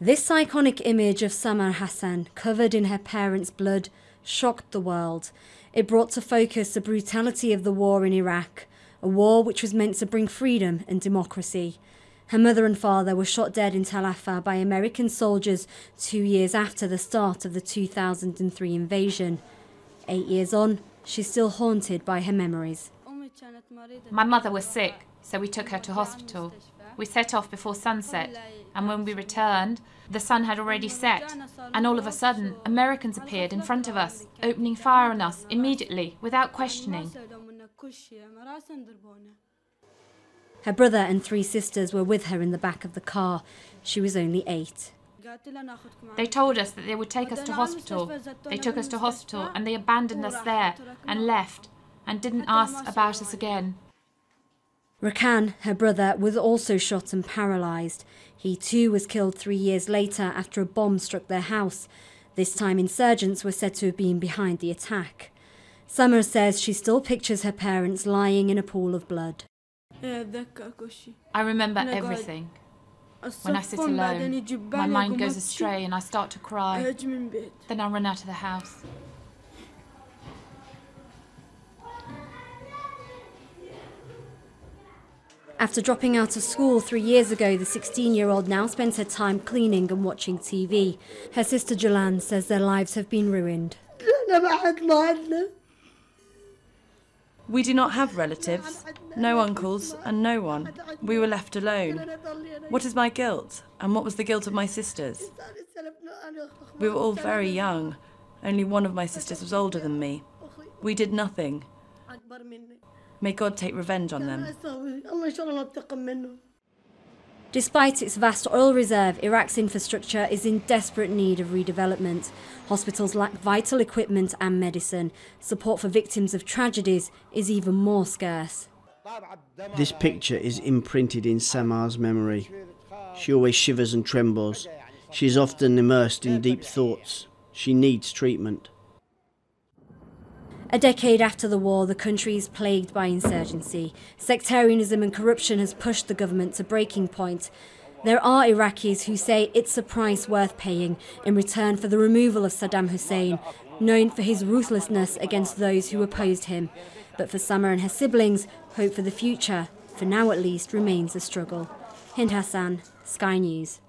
This iconic image of Samar Hassan, covered in her parents' blood, shocked the world. It brought to focus the brutality of the war in Iraq, a war which was meant to bring freedom and democracy. Her mother and father were shot dead in Tal Afar by American soldiers 2 years after the start of the 2003 invasion. 8 years on, she's still haunted by her memories. My mother was sick, so we took her to hospital. We set off before sunset, and when we returned, the sun had already set, and all of a sudden, Americans appeared in front of us, opening fire on us immediately, without questioning. Her brother and 3 sisters were with her in the back of the car. She was only 8. They told us that they would take us to hospital. They took us to hospital and they abandoned us there and left and didn't ask about us again. Rakan, her brother, was also shot and paralysed. He too was killed 3 years later after a bomb struck their house. This time insurgents were said to have been behind the attack. Summer says she still pictures her parents lying in a pool of blood. I remember everything. When I sit alone, my mind goes astray and I start to cry. Then I run out of the house. After dropping out of school 3 years ago, the 16-year-old now spends her time cleaning and watching TV. Her sister Jolan says their lives have been ruined. We do not have relatives, no uncles and no one. We were left alone. What is my guilt? And what was the guilt of my sisters? We were all very young. Only one of my sisters was older than me. We did nothing. May God take revenge on them. Despite its vast oil reserve, Iraq's infrastructure is in desperate need of redevelopment. Hospitals lack vital equipment and medicine. Support for victims of tragedies is even more scarce. This picture is imprinted in Samar's memory. She always shivers and trembles. She is often immersed in deep thoughts. She needs treatment. A decade after the war, the country is plagued by insurgency. Sectarianism and corruption has pushed the government to breaking point. There are Iraqis who say it's a price worth paying in return for the removal of Saddam Hussein, known for his ruthlessness against those who opposed him. But for Summer and her siblings, hope for the future, for now at least, remains a struggle. Hind Hassan, Sky News.